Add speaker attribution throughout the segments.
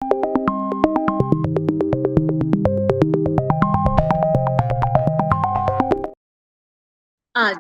Speaker 1: आज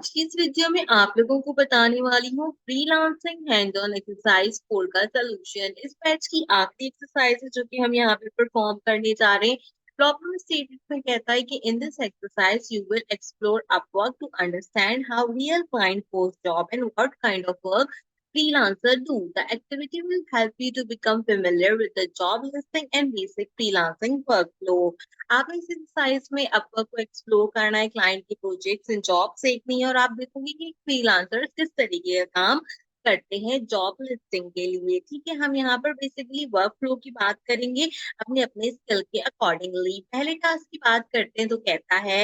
Speaker 1: की इस वीडियो में आप लोगों को बताने वाली हूँ फ्रीलांसिंग हैंड ऑन एक्सरसाइज 4 का सोल्यूशन। इस बैच की आखिरी एक्सरसाइज है जो कि हम यहाँ पे परफॉर्म करने जा रहे हैं। प्रॉब्लम स्टेटमेंट में कहता है कि in this exercise you will explore Upwork to understand how real client post job and what kind of work freelancer do. The activity will help you to become familiar with the job listing and basic freelancing workflow. आपने इस exercise में Upwork को explore करना है, client के projects and jobs देखनी है और आप देखोगे कि फ्रीलांसर्स किस तरीके का काम करते हैं जॉब लिस्टिंग के लिए। ठीक है, हम यहाँ पर बेसिकली वर्क फ्लो की बात करेंगे अपने अपने स्किल के अकॉर्डिंगली। पहले टास्क की बात करते हैं तो कहता है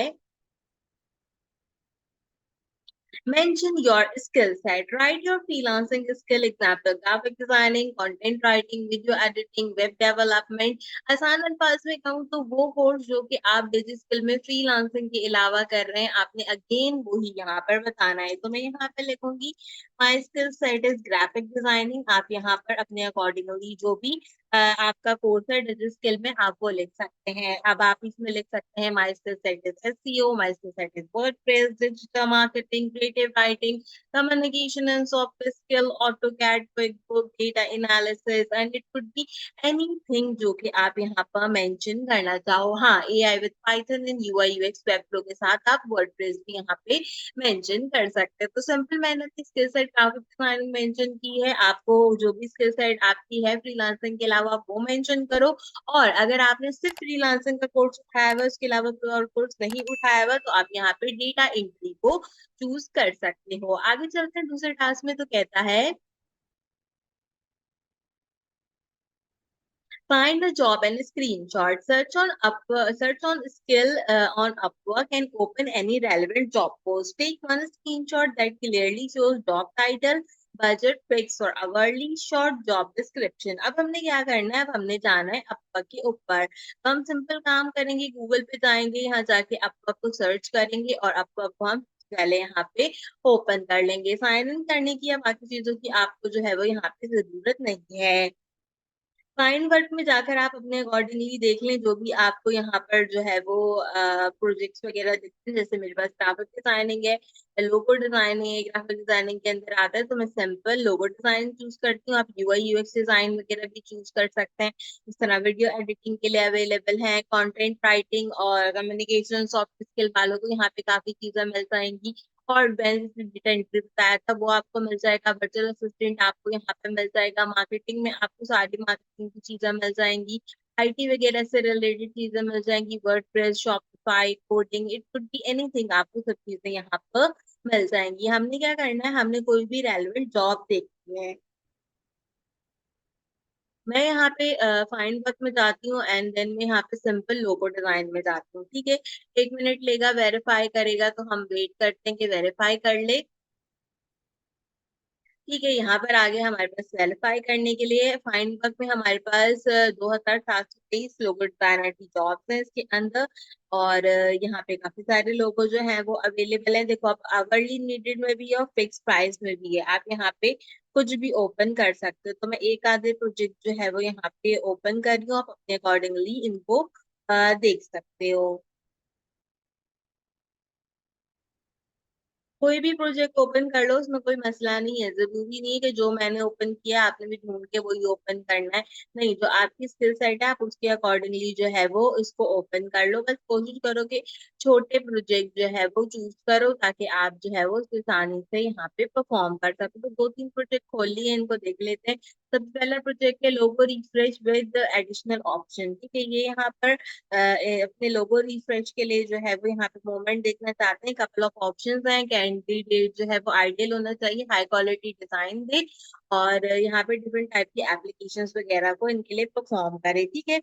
Speaker 1: mention your skill set. Write your freelancing skill example: graphic designing, content writing, video editing, web development. आसान अल्फाज में कहूँ तो वो कोर्स जो कि आप बेसिक स्किल में फ्रीलांसिंग के अलावा कर रहे हैं, आपने अगेन वही यहाँ पर बताना है। तो मैं यहाँ पे लिखूंगी my skill set is graphic designing. आप यहाँ पर अपने अकॉर्डिंगली जो भी आपका कोर्स है डिजिटल स्किल में आप वो लिख सकते हैं। अब आप इसमें लिख सकते हैं my skill set is SEO, my skill set is WordPress, digital marketing, creative writing, communication and soft skill, AutoCAD, QuickBook, data analysis and it could be anything जो कि आप यहाँ पर मेंशन करना चाहो। हाँ, AI with Python and UI UX web flow के साथ आप वर्डप्रेस भी यहाँ पे मेंशन कर सकते हैं। तो सिंपल मैंने अपनी skill set graphic designing mention की है। आपको जो भी स्किल सेट आपकी है फ्रीलांसिंग के अलावा वो मेंशन करो। और अगर आपने सिर्फ फ्रीलांसिंग का कोर्स उठाया हुआ, उसके अलावा कोई और कोर्स नहीं उठाया हुआ, तो आप यहाँ पे डेटा एंट्री को चूज कर सकते हो। आगे चलते हैं दूसरे टास्क में। तो कहता है find a job and screenshot. Search on skill on Upwork and open any relevant job post. Take one screenshot that clearly shows job title, budget, fixed or hourly, short job description. अब हमने क्या करना है, अब हमने जाना है Upwork के ऊपर। तो हम सिंपल काम करेंगे, गूगल पे जाएंगे, यहाँ जाके Upwork को सर्च करेंगे और Upwork को हम पहले यहाँ पे ओपन कर लेंगे। साइन इन करने की या बाकी चीजों की आपको जो है वो यहाँ पे जरूरत नहीं है। फाइंड वर्क में जाकर आप अपने अकॉर्डिंगली देख लें जो भी आपको यहाँ पर जो है वो प्रोजेक्ट्स वगैरह दिखते हैं। जैसे मेरे पास ग्राफिक डिजाइनिंग है, लोगो डिजाइनिंग है, ग्राफिक डिजाइनिंग के अंदर आता है तो मैं सिंपल लोगो डिजाइन चूज करती हूँ। आप यूआई यूएक्स डिजाइन वगैरह भी चूज कर सकते हैं। इस तरह वीडियो एडिटिंग के लिए अवेलेबल है, कंटेंट राइटिंग और कम्युनिकेशन सॉफ्ट स्किल वालों को यहाँ पे काफी चीजें मिल जाएंगी। और मैंने डेटा एंट्री बताया था वो आपको मिल जाएगा। वर्चुअल असिस्टेंट आपको यहाँ पे मिल जाएगा। मार्केटिंग में आपको सारी मार्केटिंग की चीजें मिल जाएंगी। आईटी वगैरह से रिलेटेड चीजें मिल जाएंगी। WordPress, Shopify, coding, it could be anything, आपको सब चीजें यहाँ पर मिल जाएंगी। हमने क्या करना है, हमने कोई भी रेलेवेंट जॉब देखनी है। मैं यहाँ पे फाइंड वर्क में जाती हूँ एंड देन मैं यहाँ पे सिंपल लोगो डिजाइन में जाती हूँ। ठीक है, 1 मिनट लेगा, वेरीफाई करेगा, तो हम वेट करते हैं कि वेरीफाई कर ले। ठीक है, यहाँ पर आगे हमारे पास वेरीफाई करने के लिए फाइंड वर्क में हमारे पास 2723 लोगो डिजाइनर की जॉब्स हैं इसके अंदर। और यहाँ पे काफी सारे लोगो जो हैं वो अवेलेबल हैं। देखो, आप आवरली नीडेड में भी है और फिक्स प्राइस में भी है। आप यहाँ पे कुछ भी ओपन कर सकते हो। तो मैं एक आधे प्रोजेक्ट जो है वो यहाँ पे ओपन कर रही हूँ, आप अपने अकॉर्डिंगली इनको देख सकते हो। कोई भी प्रोजेक्ट ओपन कर लो, उसमें कोई मसला नहीं है। जरूरी नहीं है कि जो मैंने ओपन किया आपने भी ढूंढ के वही ओपन करना है। नहीं, जो आपकी स्किल सेट है आप उसके अकॉर्डिंगली जो है वो इसको ओपन कर लो। बस कोशिश करो कि छोटे प्रोजेक्ट जो है वो चूज करो ताकि आप जो है वो आसानी से यहाँ पे परफॉर्म कर सको। तो 2-3 प्रोजेक्ट खोल लिए, इनको देख लेते हैं। सबसे पहला प्रोजेक्ट है लोगो रिफ्रेश विद एडिशनल ऑप्शन। ठीक है, ये यहाँ पर अपने लोगो रिफ्रेश के लिए जो है वो यहाँ पे मूवमेंट देखना चाहते हैं। कपल ऑफ ऑप्शंस हैं। कैंडिडेट जो है वो आइडियल होना चाहिए, हाई क्वालिटी डिजाइन दे और यहाँ पे डिफरेंट टाइप की एप्लीकेशंस वगैरह को इनके लिए परफॉर्म करे। ठीक है,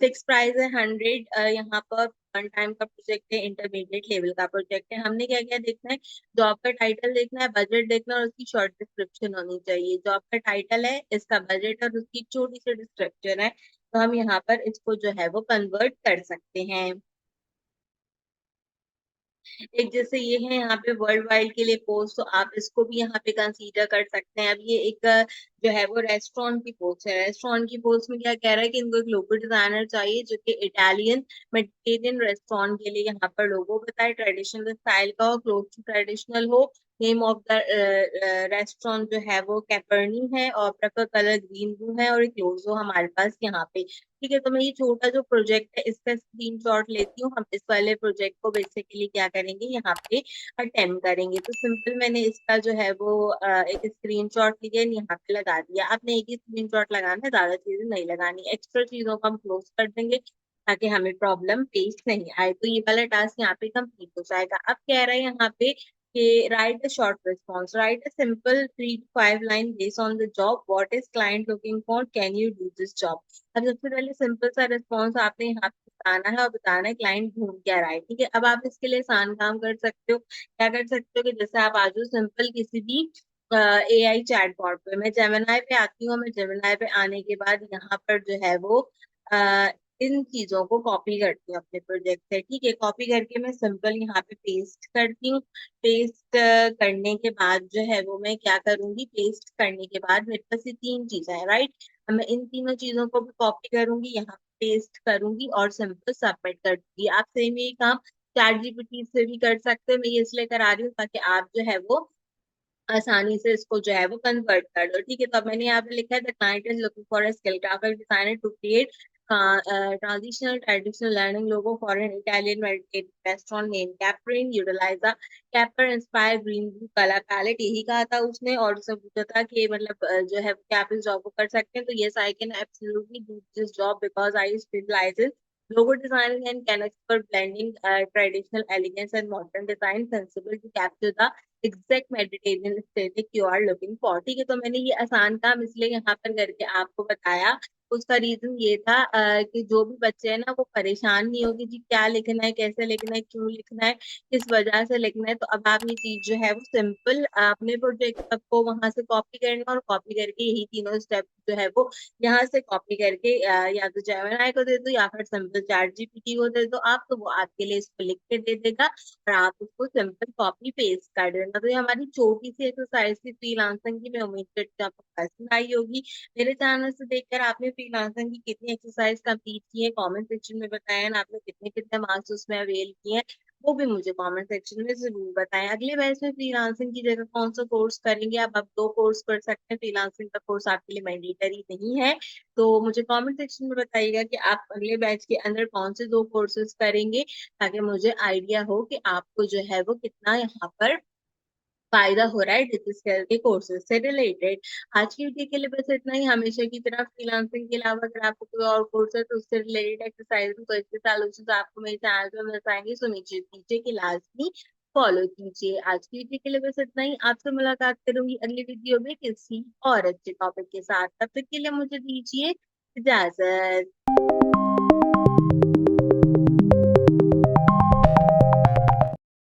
Speaker 1: फिक्स प्राइस है 100। यहाँ पर वन टाइम का प्रोजेक्ट है, इंटरमीडिएट लेवल का प्रोजेक्ट है। हमने क्या क्या देखना है, जॉब का टाइटल देखना है, बजट देखना है और उसकी शॉर्ट डिस्क्रिप्शन होनी चाहिए। जॉब का टाइटल है, इसका बजट और उसकी छोटी सी डिस्क्रिप्शन है, तो हम यहाँ पर इसको जो है वो कन्वर्ट कर सकते हैं। एक जैसे ये है यहाँ पे वर्ल्ड वाइड के लिए पोस्ट, तो आप इसको भी यहाँ पे कंसीडर कर सकते हैं। अब ये एक जो है वो रेस्टोरेंट की पोस्ट है। रेस्टोरेंट की पोस्ट में क्या कह रहा है कि इनको एक लोगो डिजाइनर चाहिए जो कि इटालियन मेडिटेरियन रेस्टोरेंट के लिए यहाँ पर लोगो बताए, ट्रेडिशनल स्टाइल का हो, क्लोज टू ट्रेडिशनल हो। नेम ऑफ द रेस्टोरेंट जो है वो कैपर्नी है और प्रेफर कलर ग्रीन ब्लू है और एक लोगो हमारे पास यहाँ पे। ठीक है, तो मैं ये छोटा जो प्रोजेक्ट है इसका स्क्रीनशॉट लेती हूँ। हम इस वाले प्रोजेक्ट को बेसिकली क्या करेंगे, यहाँ पे अटेम्प्ट करेंगे। तो सिंपल मैंने इसका जो है वो एक स्क्रीनशॉट लिया, यहाँ पे लगा दिया। आपने एक ही स्क्रीनशॉट लगाना है, ज्यादा चीजें नहीं लगानी। एक्स्ट्रा चीजों को हम क्लोज कर देंगे ताकि हमें प्रॉब्लम फेस नहीं आए। तो ये वाला टास्क यहाँ पे कंप्लीट हो जाएगा। अब कह रहा है यहाँ पे कि right a short response, right a simple 3 to 5 line based on the job, what is client looking for, can you do this job. अब सबसे पहले सिंपल सा रिस्पॉन्स आपने यहाँ पे बताना है और बताना है क्लाइंट ढूंढ क्या रहा है। ठीक है, अब आप इसके लिए आसान काम कर सकते हो। क्या कर सकते हो कि जैसे आप आ जाओ सिंपल किसी भी AI चैटबॉट पे। मैं जेमिनाई पे आती हूँ। मैं जेमिनाई पे आने के बाद यहाँ पर जो है वो अ, इन चीजों को कॉपी करती हूँ अपने प्रोजेक्ट से। ठीक है, कॉपी करके मैं सिंपल यहाँ पे पेस्ट करती हूँ। पेस्ट करने के बाद जो है वो मैं क्या करूंगी, पेस्ट करने के बाद मेरे पास ये 3 चीजें हैं, राइट। अब मैं इन तीनों चीजों को भी कॉपी करूंगी, यहाँ पेस्ट करूंगी और सिंपल सबमिट कर दूंगी। आप सेम यही काम चैट जीपीटी से भी कर सकते हैं। मैं ये इसलिए करा रही हूँ ताकि आप जो है वो आसानी से इसको जो है वो कन्वर्ट कर दो। ठीक है, तो अब मैंने यहाँ पे लिखा है the client is looking for a skill graphic designer to create transitional traditional learning logo for an Italian meditative restaurant name Caperin, utilize the caper inspire green blue colour palette. यही कहा था उसने, और उसने पूछा था कि मतलब जो है क्या आप इस जॉब को कर सकते हैं। तो yes I can absolutely do this job because I specialize in logo designing and can expert blending traditional elegance and modern design sensible to capture the exact Mediterranean aesthetic you are looking for. ठीक है, तो मैंने ये आसान काम इसलिए यहाँ पर करके आपको बताया। उसका रीजन ये था कि जो भी बच्चे हैं ना वो परेशान नहीं होगी जी क्या लिखना है, कैसे लिखना है, क्यों लिखना है, किस वजह से लिखना है। तो अब आप ये चीज जो है वो सिंपल अपने प्रोजेक्ट को वहां से कॉपी करना और कॉपी करके यही तीनों स्टेप जो है वो यहाँ से कॉपी करके या तो जेमिनी को दे दो या फिर सिंपल चैट जीपीटी को दे दो आप, तो वो आपके लिए इसको लिख के दे देगा और आप उसको सिंपल कॉपी पेस्ट कर देना। तो ये हमारी छोटी सी एक्सरसाइज थी फ्रीलांसिंग की। मैं उम्मीद करती हूँ आपको पसंद आई होगी। मेरे चैनल से देखकर आपने फ्रीलांसिंग की कितनी एक्सरसाइज कंप्लीट की है कमेंट सेक्शन में बताएं, ना आपने कितने कितने मार्क्स उसमें अवेल किए हैं वो भी मुझे कमेंट सेक्शन में जरूर बताएं। अगले बैच में फ्रीलांसिंग की जगह कौन सा कोर्स करेंगे, आप अब 2 कोर्स कर सकते हैं। फ्रीलांसिंग का कोर्स आपके लिए मैंडेटरी नहीं है। तो मुझे कमेंट सेक्शन में बताइएगा कि आप अगले बैच के अंदर कौन से 2 कोर्सेज करेंगे ताकि मुझे आइडिया हो कि आपको जो है वो कितना यहाँ पर फायदा हो रहा है डिजिटल के कोर्सेज से रिलेटेड। आज की वीडियो के लिए बस इतना ही। हमेशा की तरह फ्रीलांसिंग के अलावा अगर आपको कोई और कोर्स है तो उससे रिलेटेड एक्सरसाइज तो इसके सॉल्यूशन आपको मेरे चैनल पर मिल जाएंगे। सो नीचे नीचे की लाजमी फॉलो कीजिए। आज की वीडियो के लिए बस इतना ही। आपसे मुलाकात करूंगी अगली वीडियो में किसी और अच्छे टॉपिक के साथ। तब तक के लिए मुझे दीजिए इजाजत।